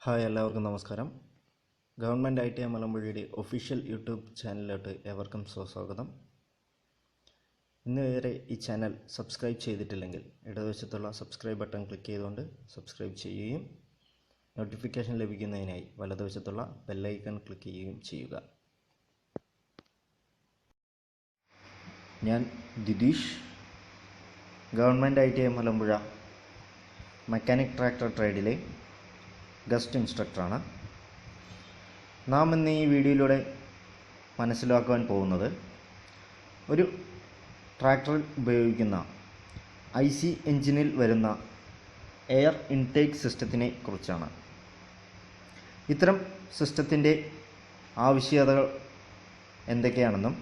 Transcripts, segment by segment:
Hi, എല്ലാവർക്കും നമസ്കാരം. Government ITI മലമ്പുഴയുടെ ഒഫീഷ്യൽ യൂട്യൂബ് ചാനലിലോട്ട് ഏവർക്കും സ്വാഗതം. ഇന്ന് വരെ ഈ ചാനൽ സബ്സ്ക്രൈബ് ചെയ്തിട്ടില്ലെങ്കിൽ ഇടതുവശത്തുള്ള സബ്സ്ക്രൈബ് ബട്ടൺ ക്ലിക്ക് ചെയ്തുകൊണ്ട് സബ്സ്ക്രൈബ് ചെയ്യുകയും നോട്ടിഫിക്കേഷൻ ലഭിക്കുന്നതിനായി വലതുവശത്തുള്ള ബെല്ലൈക്കൺ ക്ലിക്ക് ചെയ്യുകയും ചെയ്യുക. ഞാൻ Dideesh, government ITI Malampuzha mechanic tractor ട്രേഡിലെ ഗസ്റ്റ് ഇൻസ്ട്രക്ടറാണ്. നാം ഇന്ന് ഈ വീഡിയോയിലൂടെ മനസ്സിലാക്കുവാൻ പോകുന്നത് ഒരു ട്രാക്ടറിൽ ഉപയോഗിക്കുന്ന IC എഞ്ചിനിൽ വരുന്ന എയർ ഇൻടേക്ക് സിസ്റ്റത്തിനെ കുറിച്ചാണ്. ഇത്തരം സിസ്റ്റത്തിൻ്റെ ആവശ്യകതകൾ എന്തൊക്കെയാണെന്നും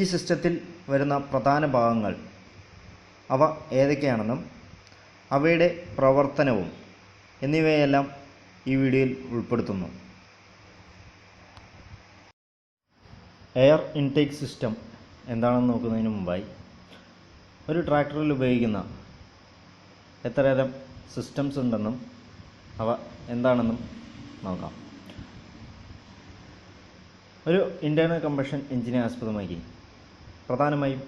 ഈ സിസ്റ്റത്തിൽ വരുന്ന പ്രധാന ഭാഗങ്ങൾ അവ ഏതൊക്കെയാണെന്നും അവയുടെ പ്രവർത്തനവും എന്നിവയെല്ലാം ഈ വീഡിയോയിൽ ഉൾപ്പെടുത്തുന്നു. എയർ ഇൻടേക്ക് സിസ്റ്റം എന്താണെന്ന് നോക്കുന്നതിന് മുമ്പായി ഒരു ട്രാക്ടറിൽ ഉപയോഗിക്കുന്ന എത്രതരം സിസ്റ്റംസ് ഉണ്ടെന്നും അവ എന്താണെന്നും നോക്കാം. ഒരു ഇൻറ്റേർണൽ കമ്പഷൻ എഞ്ചിനെ ആസ്പദമാക്കി പ്രധാനമായും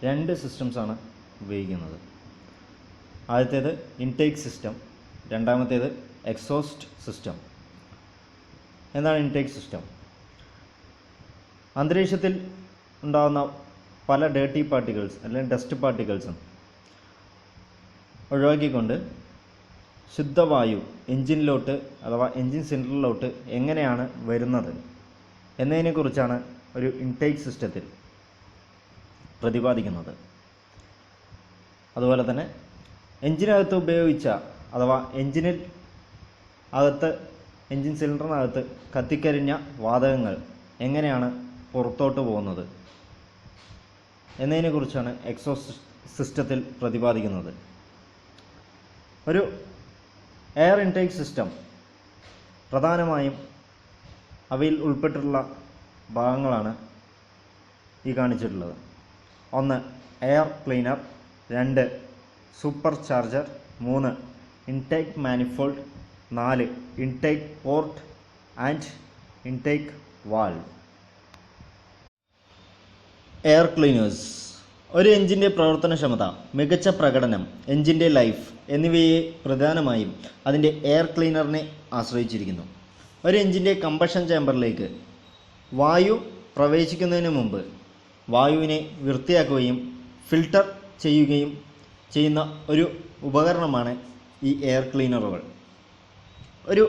രണ്ട് സിസ്റ്റംസാണ് ഉപയോഗിക്കുന്നത്. ആദ്യത്തേത് ഇൻടേക്ക് സിസ്റ്റം, രണ്ടാമത്തേത് എക്സോസ്റ്റ് സിസ്റ്റം. എന്താണ് ഇൻടേക്ക് സിസ്റ്റം? അന്തരീക്ഷത്തിൽ ഉണ്ടാകുന്ന പല ഡേർട്ടി പാർട്ടിക്കിൾസ് അല്ലെങ്കിൽ ഡസ്റ്റ് പാർട്ടിക്കിൾസും ഒഴിവാക്കിക്കൊണ്ട് ശുദ്ധവായു എൻജിനിലോട്ട് അഥവാ എൻജിൻ സിലിണ്ടറിലോട്ട് എങ്ങനെയാണ് വരുന്നത് എന്നതിനെക്കുറിച്ചാണ് ഒരു ഇൻടേക്ക് സിസ്റ്റത്തിൽ പ്രതിപാദിക്കുന്നത്. അതുപോലെ തന്നെ എൻജിനകത്ത് ഉപയോഗിച്ച അഥവാ എൻജിൻ സിലിണ്ടറിനകത്ത് കത്തിക്കരിഞ്ഞ വാതകങ്ങൾ എങ്ങനെയാണ് പുറത്തോട്ട് പോകുന്നത് എന്നതിനെക്കുറിച്ചാണ് എക്സോസ്റ്റ് സിസ്റ്റത്തിൽ പ്രതിപാദിക്കുന്നത്. ഒരു എയർ ഇൻടേക്ക് സിസ്റ്റം പ്രധാനമായും അവയിൽ ഉൾപ്പെട്ടിട്ടുള്ള ഭാഗങ്ങളാണ് ഈ കാണിച്ചിട്ടുള്ളത്. 1 air cleaner, 2 super charger, 3 intake manifold, 4 intake port and intake valve. Air cleaners ഒരു എഞ്ചിൻ്റെ പ്രവർത്തനക്ഷമത, മികച്ച പ്രകടനം, എഞ്ചിൻ്റെ ലൈഫ് എന്നിവയെ പ്രധാനമായും അതിൻ്റെ എയർ ക്ലീനറിനെ ആശ്രയിച്ചിരിക്കുന്നു. ഒരു എഞ്ചിൻ്റെ കമ്പഷൻ ചേമ്പറിലേക്ക് വായു പ്രവേശിക്കുന്നതിന് മുമ്പ് വായുവിനെ വൃത്തിയാക്കുകയും ഫിൽട്ടർ ചെയ്യുകയും ചെയ്യുന്ന ഒരു ഉപകരണമാണ് ഈ എയർ ക്ലീനറുകൾ. ഒരു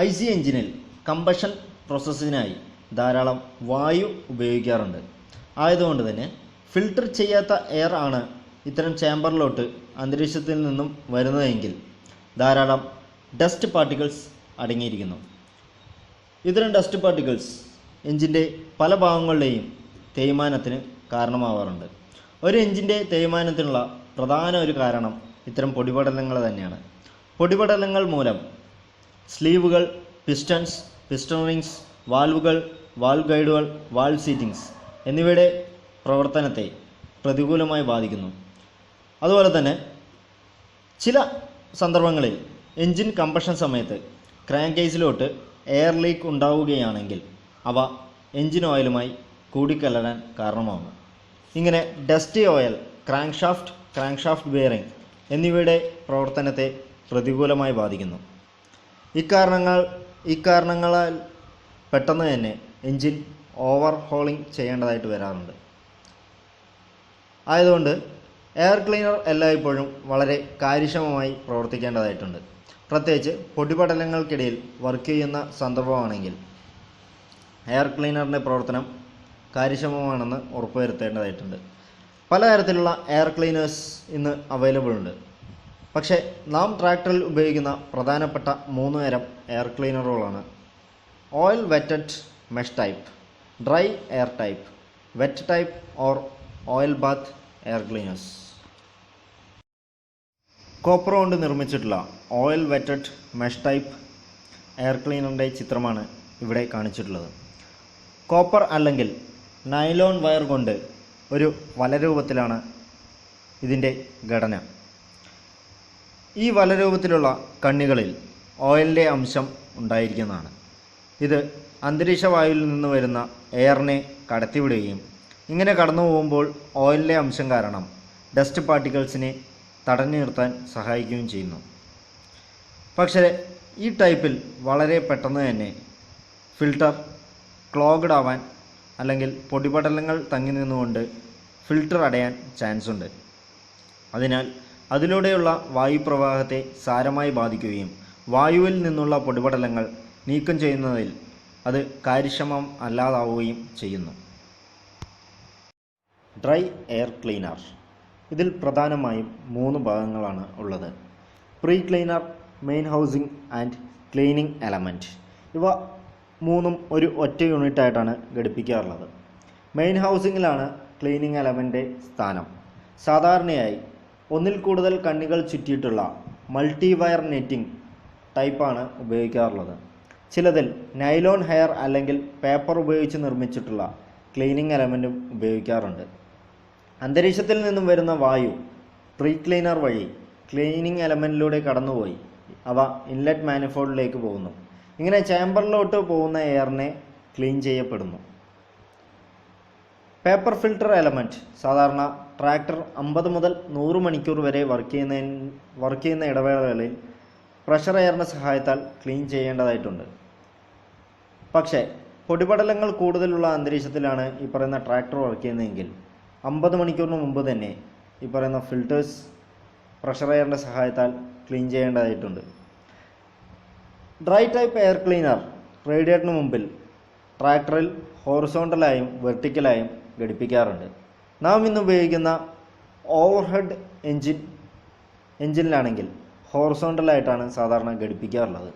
IC എഞ്ചിനിൽ കമ്പഷൻ പ്രോസസ്സിനായി ധാരാളം വായു ഉപയോഗിക്കാറുണ്ട്. ആയതുകൊണ്ട് തന്നെ ഫിൽട്ടർ ചെയ്യാത്ത എയർ ആണ് ഇത്തരം ചേമ്പറിലോട്ട് അന്തരീക്ഷത്തിൽ നിന്നും വരുന്നതെങ്കിൽ ധാരാളം ഡസ്റ്റ് പാർട്ടിക്കിൾസ് അടങ്ങിയിരിക്കുന്നു. ഇത്തരം ഡസ്റ്റ് പാർട്ടിക്കിൾസ് എഞ്ചിൻ്റെ പല ഭാഗങ്ങളുടെയും തേയ്മാനത്തിന് കാരണമാവാറുണ്ട്. ഒരു എഞ്ചിൻ്റെ തേയ്മാനത്തിനുള്ള പ്രധാന ഒരു കാരണം ഇത്തരം പൊടിപടലങ്ങൾ തന്നെയാണ്. പൊടിപടലങ്ങൾ മൂലം സ്ലീവുകൾ, പിസ്റ്റൺസ്, പിസ്റ്റൺ റിങ്സ്, വാൽവുകൾ, വാൽവ് ഗൈഡുകൾ, വാൽവ് സീറ്റിങ്സ് എന്നിവയുടെ പ്രവർത്തനത്തെ പ്രതികൂലമായി ബാധിക്കുന്നു. അതുപോലെ തന്നെ ചില സന്ദർഭങ്ങളിൽ എൻജിൻ കമ്പഷൻ സമയത്ത് ക്രാങ്ക് കേസിലോട്ട് എയർ ലീക്ക് ഉണ്ടാവുകയാണെങ്കിൽ അവ എൻജിൻ ഓയിലുമായി കൂടിക്കലരാൻ കാരണമാകുന്നു. ഇങ്ങനെ ഡസ്റ്റി ഓയിൽ, ക്രാങ്ക്ഷാഫ്റ്റ് ബെയറിംഗ് എന്നിവയുടെ പ്രവർത്തനത്തെ പ്രതികൂലമായി ബാധിക്കുന്നു. ഇക്കാരണങ്ങളാൽ പെട്ടെന്ന് തന്നെ എൻജിൻ ഓവർഹോളിംഗ് ചെയ്യേണ്ടതായിട്ട് വരാറുണ്ട്. ആയതുകൊണ്ട് എയർ ക്ലീനർ എല്ലായ്പ്പോഴും വളരെ കാര്യക്ഷമമായി പ്രവർത്തിക്കേണ്ടതായിട്ടുണ്ട്. പ്രത്യേകിച്ച് പൊടിപടലങ്ങൾക്കിടയിൽ വർക്ക് ചെയ്യുന്ന സന്ദർഭമാണെങ്കിൽ എയർ ക്ലീനറിൻ്റെ പ്രവർത്തനം കാര്യക്ഷമമാണെന്ന് ഉറപ്പുവരുത്തേണ്ടതായിട്ടുണ്ട്. പലതരത്തിലുള്ള എയർ ക്ലീനേഴ്സ് ഇന്ന് അവൈലബിൾ ഉണ്ട്. പക്ഷേ നാം ട്രാക്ടറിൽ ഉപയോഗിക്കുന്ന പ്രധാനപ്പെട്ട 3 തരം എയർ ക്ലീനറുകളാണ് oil wetted mesh type, dry air type, wet type or oil bath air cleaners. Copper കൊണ്ട് നിർമ്മിച്ചിട്ടുള്ള oil wetted mesh type air ക്ലീനറിൻ്റെ ചിത്രമാണ് ഇവിടെ കാണിച്ചിട്ടുള്ളത്. കോപ്പർ അല്ലെങ്കിൽ നൈലോൺ വയർ കൊണ്ട് ഒരു വലരൂപത്തിലാണ് ഇതിൻ്റെ ഘടന. ഈ വലരൂപത്തിലുള്ള കണ്ണികളിൽ ഓയിലിൻ്റെ അംശം ഉണ്ടായിരിക്കുന്നതാണ്. ഇത് അന്തരീക്ഷവായുവിൽ നിന്ന് വരുന്ന എയറിനെ കടത്തിവിടുകയും ഇങ്ങനെ കടന്നു പോകുമ്പോൾ ഓയിലിൻ്റെ അംശം കാരണം ഡസ്റ്റ് പാർട്ടിക്കിൾസിനെ തടഞ്ഞു നിർത്താൻ സഹായിക്കുകയും ചെയ്യുന്നു. പക്ഷേ ഈ ടൈപ്പിൽ വളരെ പെട്ടെന്ന് തന്നെ ഫിൽട്ടർ ക്ലോഗ്ഡ് ആവാൻ അല്ലെങ്കിൽ പൊടിപടലങ്ങൾ തങ്ങി നിന്നുകൊണ്ട് ഫിൽട്ടർ അടയാൻ ചാൻസ് ഉണ്ട്. അതിനാൽ അതിലൂടെയുള്ള വായുപ്രവാഹത്തെ സാരമായി ബാധിക്കുകയും വായുവിൽ നിന്നുള്ള പൊടിപടലങ്ങൾ നീക്കം ചെയ്യുന്നതിൽ അത് കാര്യക്ഷമം അല്ലാതാവുകയും ചെയ്യുന്നു. Dry air cleaner. ഇതിൽ പ്രധാനമായും 3 ഭാഗങ്ങളാണ് ഉള്ളത്: pre cleaner, main housing and cleaning element. ഇവ 3ഉം ഒരു ഒറ്റ യൂണിറ്റായിട്ടാണ് ഘടിപ്പിക്കാറുള്ളത്. മെയിൻ ഹൗസിങ്ങിലാണ് ക്ലീനിങ് എലമെൻ്റ് സ്ഥാനം. സാധാരണയായി ഒന്നിൽ കൂടുതൽ കണ്ണികൾ ചുറ്റിയിട്ടുള്ള മൾട്ടി വയർ നെറ്റിംഗ് ടൈപ്പാണ് ഉപയോഗിക്കാറുള്ളത്. ചിലതിൽ നൈലോൺ ഹെയർ അല്ലെങ്കിൽ പേപ്പർ ഉപയോഗിച്ച് നിർമ്മിച്ചിട്ടുള്ള ക്ലീനിങ് എലമെൻറ്റും ഉപയോഗിക്കാറുണ്ട്. അന്തരീക്ഷത്തിൽ നിന്നും വരുന്ന വായു പ്രീ ക്ലീനർ വഴി ക്ലീനിങ് എലമെൻറ്റിലൂടെ കടന്നുപോയി അവ ഇൻലെറ്റ് മാനിഫോൾഡിലേക്ക് പോകുന്നു. ഇങ്ങനെ ചേംബറിലോട്ട് പോകുന്ന എയറിനെ ക്ലീൻ ചെയ്യപ്പെടുന്നു. പേപ്പർ ഫിൽട്ടർ എലമെൻറ്റ് സാധാരണ ട്രാക്ടർ 50 മുതൽ 100 മണിക്കൂർ വരെ വർക്ക് ചെയ്യുന്ന ഇടവേളകളിൽ പ്രഷർ എയറിൻ്റെ സഹായത്താൽ ക്ലീൻ ചെയ്യേണ്ടതായിട്ടുണ്ട്. പക്ഷേ പൊടിപടലങ്ങൾ കൂടുതലുള്ള അന്തരീക്ഷത്തിലാണ് ഈ പറയുന്ന ട്രാക്ടർ വർക്ക് ചെയ്യുന്നതെങ്കിൽ 50 മണിക്കൂറിന് മുമ്പ് തന്നെ ഈ പറയുന്ന ഫിൽട്ടേഴ്സ് പ്രഷർ എയറിൻ്റെ സഹായത്താൽ ക്ലീൻ ചെയ്യേണ്ടതായിട്ടുണ്ട്. ഡ്രൈ ടൈപ്പ് എയർ ക്ലീനർ റേഡിയേറ്ററിന് മുമ്പിൽ ട്രാക്ടറിൽ ഹോറിസോണ്ടലായും വെർട്ടിക്കലായും ഘടിപ്പിക്കാറുണ്ട്. നാം ഇന്ന് ഉപയോഗിക്കുന്ന ഓവർഹെഡ് എഞ്ചിനിലാണെങ്കിൽ ഹോറിസോണ്ടലായിട്ടാണ് സാധാരണ ഘടിപ്പിക്കാറുള്ളത്.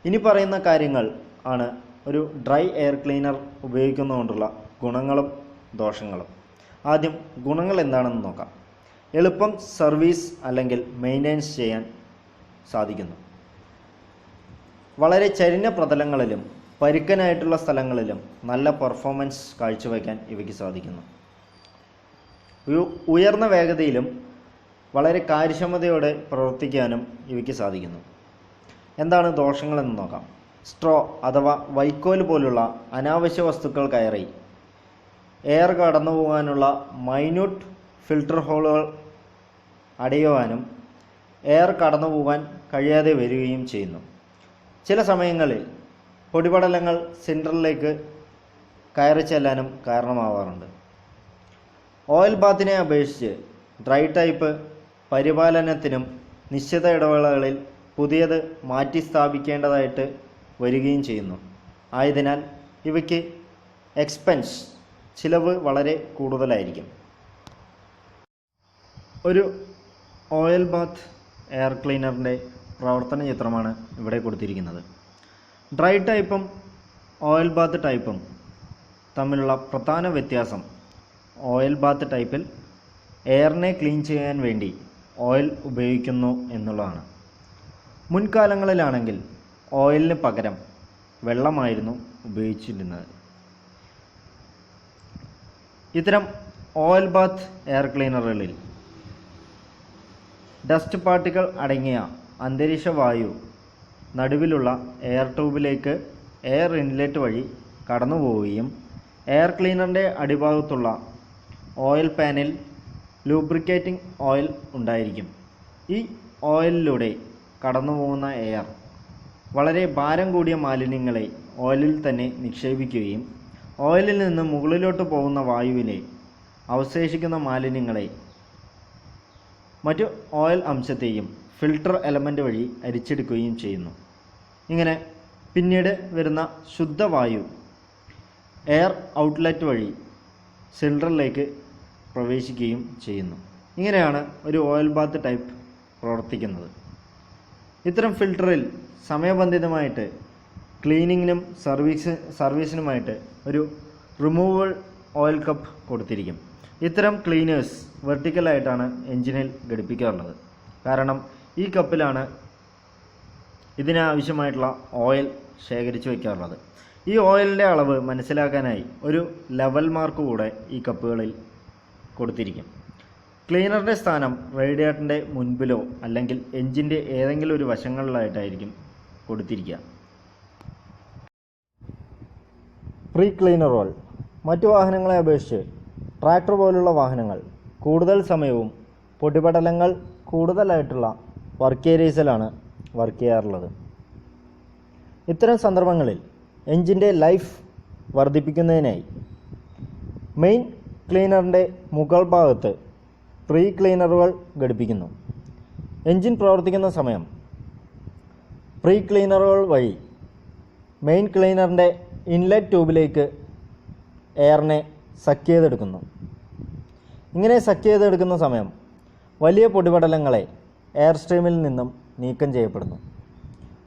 ഇനി പറയുന്ന കാര്യങ്ങൾ ആണ് ഒരു ഡ്രൈ എയർ ക്ലീനർ ഉപയോഗിക്കുന്നതുകൊണ്ടുള്ള ഗുണങ്ങളും ദോഷങ്ങളും. ആദ്യം ഗുണങ്ങൾ എന്താണെന്ന് നോക്കാം. എളുപ്പം സർവീസ് അല്ലെങ്കിൽ മെയിൻ്റെനൻസ് ചെയ്യാൻ സാധിക്കുന്നു. വളരെ ചരിഞ്ഞ പ്രതലങ്ങളിലും പരുക്കനായിട്ടുള്ള സ്ഥലങ്ങളിലും നല്ല പെർഫോമൻസ് കാഴ്ചവെക്കാൻ ഇവയ്ക്ക് സാധിക്കുന്നു. ഉയർന്ന വേഗതയിലും വളരെ കാര്യക്ഷമതയോടെ പ്രവർത്തിക്കാനും ഇവയ്ക്ക് സാധിക്കുന്നു. എന്താണ് ദോഷങ്ങളെന്ന് നോക്കാം. സ്ട്രോ അഥവാ വൈക്കോൽ പോലുള്ള അനാവശ്യ വസ്തുക്കൾ കയറി എയർ കടന്നു പോകാനുള്ള മൈന്യൂട്ട് ഫിൽട്ടർ ഹോളുകൾ അടയുവാനും എയർ കടന്നു പോകാൻ കഴിയാതെ വരികയും ചെയ്യുന്നു. ചില സമയങ്ങളിൽ പൊടിപടലങ്ങൾ സിലിണ്ടറിലേക്ക് കയറി ചെല്ലാനും കാരണമാവാറുണ്ട്. ഓയിൽ ബാത്തിനെ അപേക്ഷിച്ച് ഡ്രൈ ടൈപ്പ് പരിപാലനത്തിനും നിശ്ചിത ഇടവേളകളിൽ പുതിയത് മാറ്റി സ്ഥാപിക്കേണ്ടതായിട്ട് വരികയും ചെയ്യുന്നു. ആയതിനാൽ ഇവയ്ക്ക് ചിലവ് വളരെ കൂടുതലായിരിക്കും. ഒരു ഓയിൽ ബാത്ത് എയർ ക്ലീനറിൻ്റെ പ്രവർത്തന ചിത്രമാണ് ഇവിടെ കൊടുത്തിരിക്കുന്നത്. ഡ്രൈ ടൈപ്പും ഓയിൽ ബാത്ത് ടൈപ്പും തമ്മിലുള്ള പ്രധാന വ്യത്യാസം ഓയിൽ ബാത്ത് ടൈപ്പിൽ എയറിനെ ക്ലീൻ ചെയ്യാൻ വേണ്ടി ഓയിൽ ഉപയോഗിക്കുന്നു എന്നുള്ളതാണ്. മുൻകാലങ്ങളിലാണെങ്കിൽ ഓയിലിന് പകരം വെള്ളമായിരുന്നു ഉപയോഗിച്ചിരുന്നത്. ഇത്തരം ഓയിൽ ബാത്ത് എയർ ക്ലീനറുകളിൽ ഡസ്റ്റ് പാർട്ടിക്കിൾ അടങ്ങിയ അന്തരീക്ഷ വായു നടുവിലുള്ള എയർ ട്യൂബിലേക്ക് എയർ ഇൻലെറ്റ് വഴി കടന്നു പോവുകയും എയർ ക്ലീനറിൻ്റെ അടിഭാഗത്തുള്ള ഓയിൽ പാനിൽ ലൂബ്രിക്കേറ്റിംഗ് ഓയിൽ ഉണ്ടായിരിക്കും. ഈ ഓയിലിലൂടെ കടന്നു പോകുന്ന എയർ വളരെ ഭാരം കൂടിയ മാലിന്യങ്ങളെ ഓയിലിൽ തന്നെ നിക്ഷേപിക്കുകയും ഓയിലിൽ നിന്ന് മുകളിലോട്ട് പോകുന്ന വായുവിലെ അവശേഷിക്കുന്ന മാലിന്യങ്ങളെ മറ്റു ഓയിൽ അംശത്തെയും ഫിൽട്ടർ എലമെൻ്റ് വഴി അരിച്ചെടുക്കുകയും ചെയ്യുന്നു. ഇങ്ങനെ പിന്നീട് വരുന്ന ശുദ്ധവായു എയർ ഔട്ട്ലെറ്റ് വഴി സിലിണ്ടറിലേക്ക് പ്രവേശിക്കുകയും ചെയ്യുന്നു. ഇങ്ങനെയാണ് ഒരു ഓയിൽ ബാത്ത് ടൈപ്പ് പ്രവർത്തിക്കുന്നത്. ഇത്തരം ഫിൽട്ടറിൽ സമയബന്ധിതമായിട്ട് ക്ലീനിങ്ങിനും സർവീസിനുമായിട്ട് ഒരു റിമൂവബിൾ ഓയിൽ കപ്പ് കൊടുത്തിരിക്കും. ഇത്തരം ക്ലീനേഴ്സ് വെർട്ടിക്കലായിട്ടാണ് എഞ്ചിനിൽ ഘടിപ്പിക്കാറുള്ളത്. കാരണം ഈ കപ്പിലാണ് ഇതിനാവശ്യമായിട്ടുള്ള ഓയിൽ ശേഖരിച്ചു വയ്ക്കാറുള്ളത്. ഈ ഓയിലിൻ്റെ അളവ് മനസ്സിലാക്കാനായി ഒരു ലെവൽ മാർക്ക് കൂടെ ഈ കപ്പുകളിൽ കൊടുത്തിരിക്കും. ക്ലീനറിൻ്റെ സ്ഥാനം റേഡിയേറ്ററിൻ്റെ മുൻപിലോ അല്ലെങ്കിൽ എഞ്ചിൻ്റെ ഏതെങ്കിലും ഒരു വശങ്ങളിലായിട്ടായിരിക്കും കൊടുത്തിരിക്കുക. Pre cleaner oil. മറ്റു വാഹനങ്ങളെ അപേക്ഷിച്ച് ട്രാക്ടർ പോലുള്ള വാഹനങ്ങൾ കൂടുതൽ സമയവും പൊടിപടലങ്ങൾ കൂടുതലായിട്ടുള്ള വർക്ക് ഏരിയസിലാണ് വർക്ക് ചെയ്യാറുള്ളത്. ഇത്തരം സന്ദർഭങ്ങളിൽ എഞ്ചിൻ്റെ ലൈഫ് വർദ്ധിപ്പിക്കുന്നതിനായി മെയിൻ ക്ലീനറിൻ്റെ മുകൾ ഭാഗത്ത് പ്രീ ക്ലീനറുകൾ ഘടിപ്പിക്കുന്നു. എഞ്ചിൻ പ്രവർത്തിക്കുന്ന സമയം പ്രീ ക്ലീനറുകൾ വഴി മെയിൻ ക്ലീനറിൻ്റെ ഇൻലെറ്റ് ട്യൂബിലേക്ക് എയറിനെ സക്ക് ചെയ്തെടുക്കുന്നു. ഇങ്ങനെ സക്ക് ചെയ്തെടുക്കുന്ന സമയം വലിയ പൊടിപടലങ്ങളെ എയർ സ്ട്രീമിൽ നിന്നും നീക്കം ചെയ്യപ്പെടുന്നു.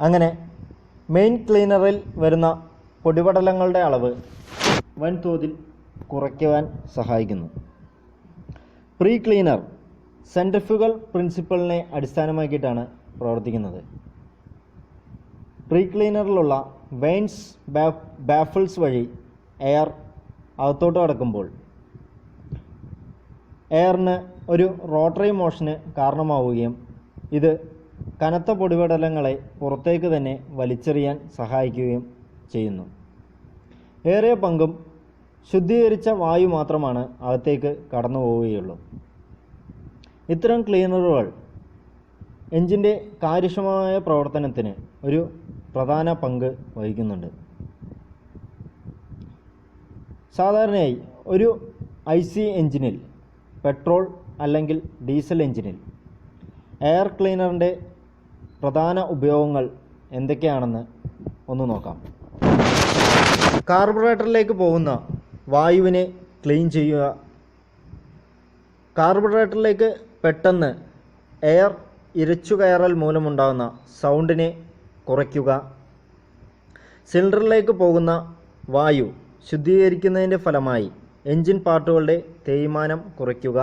അങ്ങനെ മെയിൻ ക്ലീനറിൽ വരുന്ന പൊടിപടലങ്ങളുടെ അളവ് വൻതോതിൽ കുറയ്ക്കുവാൻ സഹായിക്കുന്നു. പ്രീ ക്ലീനർ സെൻട്രിഫ്യൂഗൽ പ്രിൻസിപ്പളിനെ അടിസ്ഥാനമാക്കിയിട്ടാണ് പ്രവർത്തിക്കുന്നത്. പ്രീ ക്ലീനറിലുള്ള വെയിൻസ് ബാഫിൾസ് വഴി എയർ അകത്തോട്ട് കടക്കുമ്പോൾ എയറിന് ഒരു റോട്ടറി മോഷന് കാരണമാവുകയും ഇത് കനത്ത പൊടിപടലങ്ങളെ പുറത്തേക്ക് തന്നെ വലിച്ചെറിയാൻ സഹായിക്കുകയും ചെയ്യുന്നു. ഏറിയ പങ്കും ശുദ്ധീകരിച്ച വായു മാത്രമാണ് അകത്തേക്ക് കടന്നു പോവുകയുള്ളൂ. ഇത്തരം ക്ലീനറുകൾ എഞ്ചിൻ്റെ കാര്യക്ഷമമായ പ്രവർത്തനത്തിന് ഒരു പ്രധാന പങ്ക് വഹിക്കുന്നുണ്ട്. സാധാരണയായി ഒരു IC എഞ്ചിനിൽ, പെട്രോൾ അല്ലെങ്കിൽ ഡീസൽ എഞ്ചിനിൽ എയർ ക്ലീനറിൻ്റെ പ്രധാന ഉപയോഗങ്ങൾ എന്തൊക്കെയാണെന്ന് ഒന്ന് നോക്കാം. കാർബറേറ്ററിലേക്ക് പോകുന്ന വായുവിനെ ക്ലീൻ ചെയ്യുക. കാർബറേറ്ററിലേക്ക് പെട്ടെന്ന് എയർ ഇരച്ചു കയറൽ മൂലമുണ്ടാകുന്ന സൗണ്ടിനെ കുറയ്ക്കുക. സിലിണ്ടറിലേക്ക് പോകുന്ന വായു ശുദ്ധീകരിക്കുന്നതിൻ്റെ ഫലമായി എൻജിൻ പാർട്ടുകളുടെ തേയ്മാനം കുറയ്ക്കുക.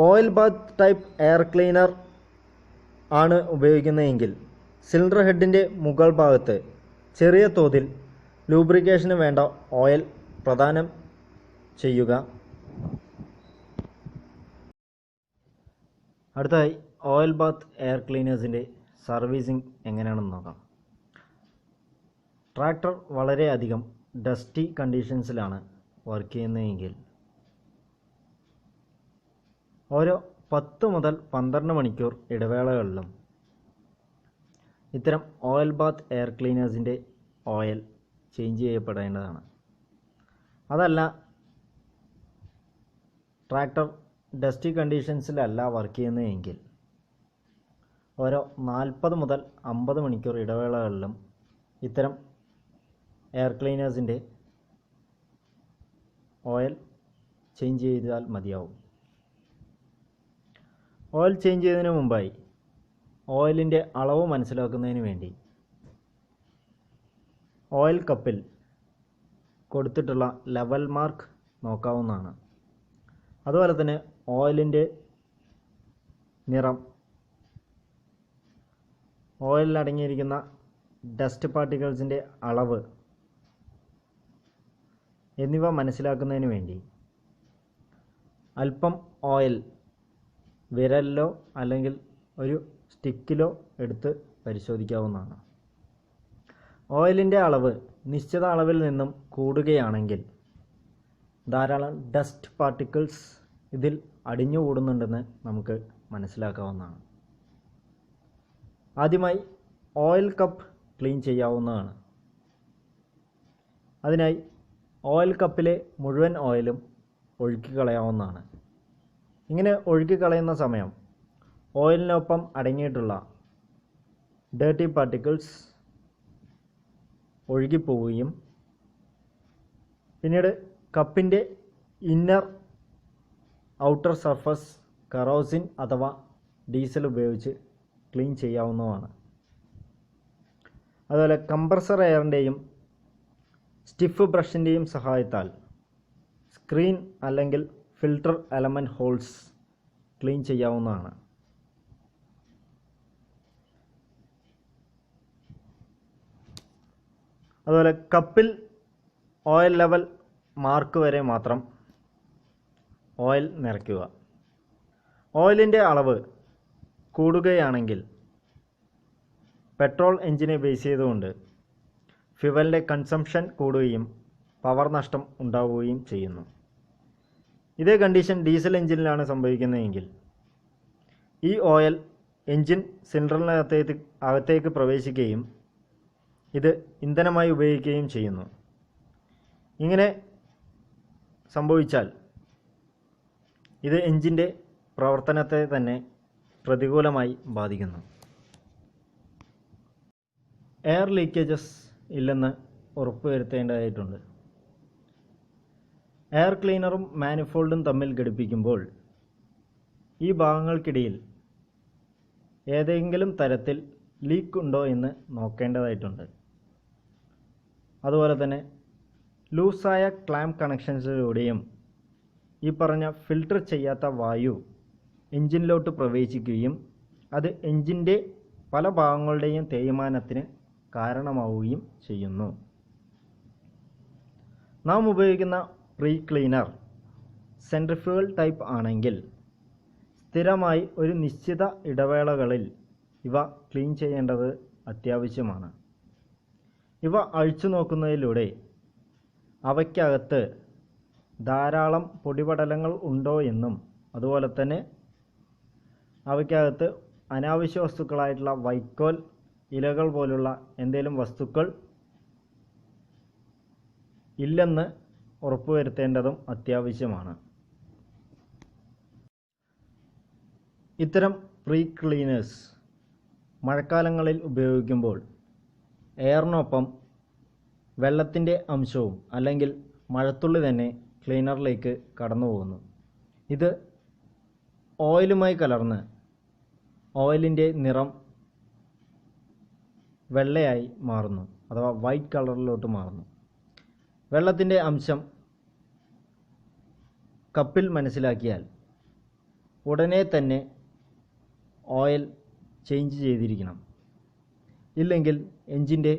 Oil Baat type air cleaner ആണ് ഉപയോഗിക്കുന്നതെങ്കിൽ സിലിണ്ടർ ഹെഡിൻ്റെ മുകൾ ഭാഗത്ത് ചെറിയ തോതിൽ ലൂബ്രിക്കേഷന് വേണ്ട ഓയിൽ പ്രദാനം ചെയ്യുക. അടുത്തതായി ഓയിൽ ബാത്ത് എയർ ക്ലീനേഴ്സിൻ്റെ സർവീസിംഗ് എങ്ങനെയാണെന്ന് നോക്കാം. ട്രാക്ടർ വളരെയധികം ഡസ്റ്റി കണ്ടീഷൻസിലാണ് വർക്ക് ചെയ്യുന്നതെങ്കിൽ ഓരോ 10 മുതൽ 12 മണിക്കൂർ ഇടവേളകളിലും ഇത്തരം ഓയിൽ ബാത്ത് എയർ ക്ലീനേഴ്സിൻ്റെ ഓയിൽ ചേഞ്ച് ചെയ്യപ്പെടേണ്ടതാണ്. അതല്ല, ട്രാക്ടർ ഡസ്റ്റി കണ്ടീഷൻസിലല്ല വർക്ക് ചെയ്യുന്നതെങ്കിൽ ഓരോ 40 മുതൽ 50 മണിക്കൂർ ഇടവേളകളിലും ഇത്തരം എയർ ക്ലീനേഴ്സിൻ്റെ ഓയിൽ ചേഞ്ച് ചെയ്താൽ മതിയാവും. ഓയിൽ ചേഞ്ച് ചെയ്തതിന് മുമ്പായി ഓയിലിൻ്റെ അളവ് മനസ്സിലാക്കുന്നതിന് വേണ്ടി ഓയിൽ കപ്പിൽ കൊടുത്തിട്ടുള്ള ലെവൽ മാർക്ക് നോക്കാവുന്നതാണ്. അതുപോലെ തന്നെ ഓയിലിൻ്റെ നിറം, ഓയിലിൽ അടങ്ങിയിരിക്കുന്ന ഡസ്റ്റ് പാർട്ടിക്കിൾസിൻ്റെ അളവ് എന്നിവ മനസ്സിലാക്കുന്നതിന് വേണ്ടി അല്പം ഓയിൽ വിരലിലോ അല്ലെങ്കിൽ ഒരു സ്റ്റിക്കിലോ എടുത്ത് പരിശോധിക്കാവുന്നതാണ്. ഓയിലിൻ്റെ അളവ് നിശ്ചിത അളവിൽ നിന്നും കൂടുകയാണെങ്കിൽ ധാരാളം ഡസ്റ്റ് പാർട്ടിക്കിൾസ് ഇതിൽ അടിഞ്ഞുകൂടുന്നുണ്ടെന്ന് നമുക്ക് മനസ്സിലാക്കാവുന്നതാണ്. ആദ്യമായി ഓയിൽ കപ്പ് ക്ലീൻ ചെയ്യാവുന്നതാണ്. അതിനായി ഓയിൽ കപ്പിലെ മുഴുവൻ ഓയിലും ഒഴുക്കിക്കളയാവുന്നതാണ്. ഇങ്ങനെ ഒഴുക്കിക്കളയുന്ന സമയം ഓയിലിനൊപ്പം അടങ്ങിയിട്ടുള്ള ഡേർട്ടി പാർട്ടിക്കിൾസ് ഒഴുകിപ്പോവുകയും പിന്നീട് കപ്പിൻ്റെ ഇന്നർ ഔട്ടർ സർഫസ് കറോസിൻ അഥവാ ഡീസൽ ഉപയോഗിച്ച് ക്ലീൻ ചെയ്യാവുന്നതാണ്. അതുപോലെ കംപ്രസർ എയറിൻ്റെയും സ്റ്റിഫ് ബ്രഷിൻ്റെയും സഹായത്താൽ സ്ക്രീൻ അല്ലെങ്കിൽ ഫിൽട്ടർ എലമെൻറ്റ് ഹോൾസ് ക്ലീൻ ചെയ്യാവുന്നതാണ്. അതുപോലെ കപ്പിൽ ഓയിൽ ലെവൽ മാർക്ക് വരെ മാത്രം ഓയിൽ നിറയ്ക്കുക. ഓയിലിൻ്റെ അളവ് കൂടുകയാണെങ്കിൽ പെട്രോൾ എഞ്ചിനെ ബേസ് ചെയ്തുകൊണ്ട് ഫ്യുവലിൻ്റെ കൺസംഷൻ കൂടുകയും പവർ നഷ്ടം ഉണ്ടാവുകയും ചെയ്യുന്നു. ഇതേ കണ്ടീഷൻ ഡീസൽ എഞ്ചിനിലാണ് സംഭവിക്കുന്നതെങ്കിൽ ഈ ഓയിൽ എഞ്ചിൻ സിലിണ്ടറിനകത്തേക്ക് പ്രവേശിക്കുകയും ഇത് ഇന്ധനമായി ഉപയോഗിക്കുകയും ചെയ്യുന്നു. ഇങ്ങനെ സംഭവിച്ചാൽ ഇത് എഞ്ചിൻ്റെ പ്രവർത്തനത്തെ തന്നെ പ്രതികൂലമായി ബാധിക്കുന്നു. എയർ ലീക്കേജസ് ഇല്ലെന്ന് ഉറപ്പുവരുത്തേണ്ടതായിട്ടുണ്ട്. എയർ ക്ലീനറും മാനിഫോൾഡും തമ്മിൽ ഘടിപ്പിക്കുമ്പോൾ ഈ ഭാഗങ്ങൾക്കിടയിൽ ഏതെങ്കിലും തരത്തിൽ ലീക്ക് ഉണ്ടോ എന്ന് നോക്കേണ്ടതായിട്ടുണ്ട്. അതുപോലെ തന്നെ ലൂസായ ക്ലാമ്പ് കണക്ഷൻസിലൂടെയും ഈ പറഞ്ഞ ഫിൽട്ടർ ചെയ്യാത്ത വായു എഞ്ചിനിലോട്ട് പ്രവേശിക്കുകയും അത് എഞ്ചിൻ്റെ പല ഭാഗങ്ങളുടെയും തേയ്മാനത്തിന് കാരണമാവുകയും ചെയ്യുന്നു. നാം ഉപയോഗിക്കുന്ന പ്രീ ക്ലീനർ സെൻട്രിഫ്യൂഗൽ ടൈപ്പ് ആണെങ്കിൽ സ്ഥിരമായി ഒരു നിശ്ചിത ഇടവേളകളിൽ ഇവ ക്ലീൻ ചെയ്യേണ്ടത് അത്യാവശ്യമാണ്. ഇവ അഴിച്ചു നോക്കുന്നതിലൂടെ അവയ്ക്കകത്ത് ധാരാളം പൊടിപടലങ്ങൾ ഉണ്ടോ എന്നും അതുപോലെ തന്നെ അവയ്ക്കകത്ത് അനാവശ്യ വസ്തുക്കളായിട്ടുള്ള വൈക്കോൽ, ഇലകൾ പോലുള്ള എന്തെങ്കിലും വസ്തുക്കൾ ഇല്ലെന്ന് ഉറപ്പുവരുത്തേണ്ടതും അത്യാവശ്യമാണ്. ഇത്തരം പ്രീ ക്ലീനേഴ്സ് മഴക്കാലങ്ങളിൽ ഉപയോഗിക്കുമ്പോൾ എയറിനൊപ്പം വെള്ളത്തിൻ്റെ അംശവും അല്ലെങ്കിൽ മഴത്തുള്ളി തന്നെ ക്ലീനറിലേക്ക് കടന്നു പോകുന്നു. ഇത് ഓയിലുമായി കലർന്ന് ഓയിലിൻ്റെ നിറം വെള്ളയായി മാറുന്നു, അഥവാ വൈറ്റ് കളറിലോട്ട് മാറുന്നു. വെള്ളത്തിൻ്റെ അംശം കപ്പിൽ മനസ്സിലാക്കിയാൽ ഉടനെ തന്നെ ഓയിൽ ചേഞ്ച് ചെയ്തിരിക്കണം. ഇല്ലെങ്കിൽ എഞ്ചിൻ്റെ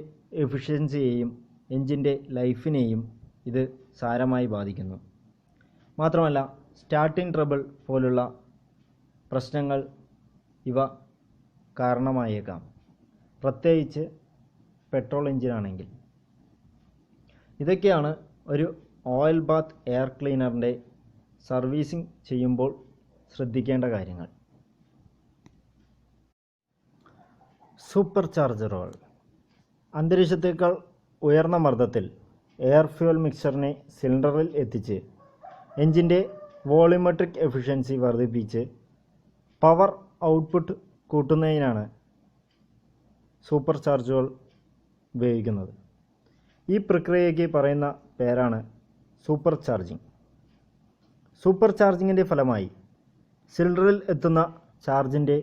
എഫിഷ്യൻസിയെയും എഞ്ചിൻ്റെ ലൈഫിനെയും ഇത് സാരമായി ബാധിക്കുന്നു. മാത്രമല്ല സ്റ്റാർട്ടിംഗ് ട്രബിൾ പോലുള്ള പ്രശ്നങ്ങൾ ഇവ കാരണമായേക്കാം, പ്രത്യേകിച്ച് പെട്രോൾ എഞ്ചിനാണെങ്കിൽ. ഇതൊക്കെയാണ് ഒരു ഓയിൽ ബാത്ത് എയർ ക്ലീനറിൻ്റെ സർവീസിംഗ് ചെയ്യുമ്പോൾ ശ്രദ്ധിക്കേണ്ട കാര്യങ്ങൾ. സൂപ്പർ ചാർജറുകൾ അന്തരീക്ഷത്തേക്കാൾ ഉയർന്ന മർദ്ദത്തിൽ എയർ ഫ്യൂൽ മിക്സറിനെ സിലിണ്ടറിൽ എത്തിച്ച് എഞ്ചിൻ്റെ വോളിമെട്രിക് എഫിഷ്യൻസി വർദ്ധിപ്പിച്ച് പവർ ഔട്ട്പുട്ട് കൂട്ടുന്നതിനാണ് സൂപ്പർ ചാർജുകൾ ഉപയോഗിക്കുന്നത്. ഈ പ്രക്രിയയ്ക്ക് പറയുന്ന പേരാണ് സൂപ്പർ ചാർജിംഗ്. സൂപ്പർ ചാർജിങ്ങിൻ്റെ ഫലമായി സിലിണ്ടറിൽ എത്തുന്ന ചാർജിൻ്റെ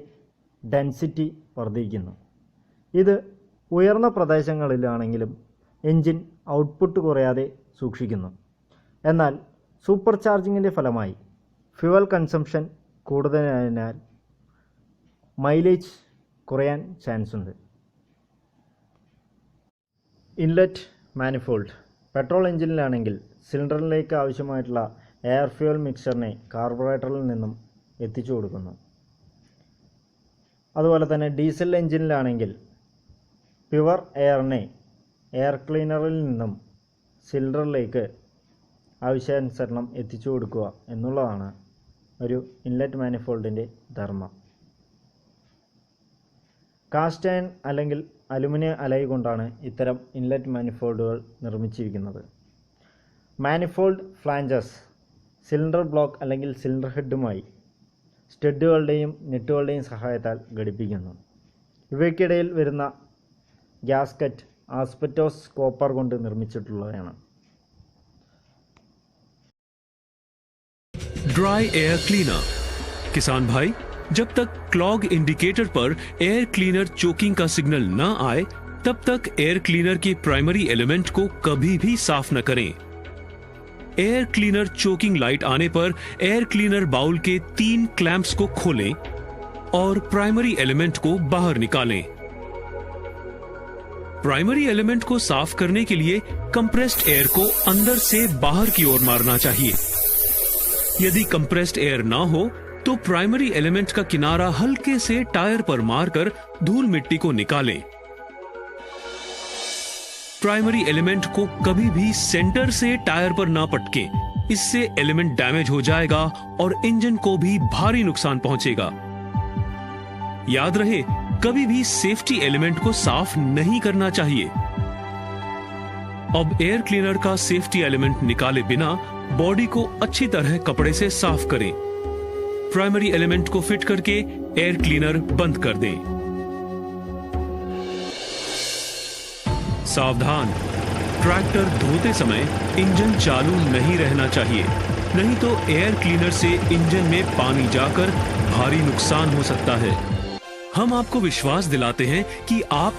ഡെൻസിറ്റി വർദ്ധിക്കുന്നു. ഇത് ഉയർന്ന പ്രദേശങ്ങളിലാണെങ്കിലും എഞ്ചിൻ ഔട്ട്പുട്ട് കുറയാതെ സൂക്ഷിക്കുന്നു. എന്നാൽ സൂപ്പർ ചാർജിങ്ങിൻ്റെ ഫലമായി ഫ്യുവൽ കൺസംഷൻ കൂടുതലായതിനാൽ മൈലേജ് കുറയാൻ ചാൻസ് ഉണ്ട്. ഇൻലെറ്റ് മാനിഫോൾഡ് പെട്രോൾ എഞ്ചിനിലാണെങ്കിൽ സിലിണ്ടറിലേക്ക് ആവശ്യമായിട്ടുള്ള എയർ ഫ്യൂൽ മിക്സറിനെ കാർബറേറ്ററിൽ നിന്നും എത്തിച്ചു കൊടുക്കുന്നു. അതുപോലെ തന്നെ ഡീസൽ എഞ്ചിനിലാണെങ്കിൽ പ്യുവർ എയറിനെ എയർ ക്ലീനറിൽ നിന്നും സിലിണ്ടറിലേക്ക് ആവശ്യാനുസരണം എത്തിച്ചു കൊടുക്കുക എന്നുള്ളതാണ് ഒരു ഇൻലെറ്റ് മാനിഫോൾഡിൻ്റെ ധർമ്മം. കാസ്റ്റ് അയൺ അല്ലെങ്കിൽ അലുമിനിയം അലോയ് കൊണ്ടാണ് ഇത്തരം ഇൻലെറ്റ് മാനിഫോൾഡുകൾ നിർമ്മിച്ചിരിക്കുന്നത്. മാനിഫോൾഡ് ഫ്ലാഞ്ചസ് സിലിണ്ടർ ബ്ലോക്ക് അല്ലെങ്കിൽ സിലിണ്ടർ ഹെഡുമായി സ്റ്റഡുകളുടെയും നെറ്റുകളുടെയും സഹായത്താൽ ഘടിപ്പിക്കുന്നു. ഇവയ്ക്കിടയിൽ വരുന്ന ഗ്യാസ്കറ്റ് ആസ്പെറ്റോസ് കോപ്പർ കൊണ്ട് നിർമ്മിച്ചിട്ടുള്ളതാണ്. Dry air cleaner. किसान भाई, जब तक क्लॉग इंडिकेटर पर एयर क्लीनर चोकिंग का सिग्नल न आए तब तक एयर क्लीनर के प्राइमरी एलिमेंट को कभी भी साफ न करें। एयर क्लीनर चोकिंग लाइट आने पर एयर क्लीनर बाउल के 3 क्लैंप्स को खोलें और प्राइमरी एलिमेंट को बाहर निकालें। प्राइमरी एलिमेंट को साफ करने के लिए कंप्रेस्ड एयर को अंदर से बाहर की ओर मारना चाहिए। यदि कंप्रेस्ड एयर ना हो तो तो प्राइमरी एलिमेंट का किनारा हल्के से टायर पर मारकर धूल मिट्टी को निकालें। प्राइमरी एलिमेंट को कभी भी सेंटर से टायर पर ना पटकें, इससे एलिमेंट डैमेज हो जाएगा और इंजन को भी भारी नुकसान पहुंचेगा। याद रहे, कभी भी सेफ्टी एलिमेंट को साफ नहीं करना चाहिए। अब एयर क्लीनर का सेफ्टी एलिमेंट निकाले बिना बॉडी को अच्छी तरह कपड़े से साफ करें। प्राइमरी एलिमेंट को फिट करके एयर क्लीनर बंद कर दें। सावधान, ट्रैक्टर धोते समय इंजन चालू नहीं रहना चाहिए, नहीं तो एयर क्लीनर से इंजन में पानी जाकर भारी नुकसान हो सकता है। हम आपको विश्वास दिलाते हैं कि आप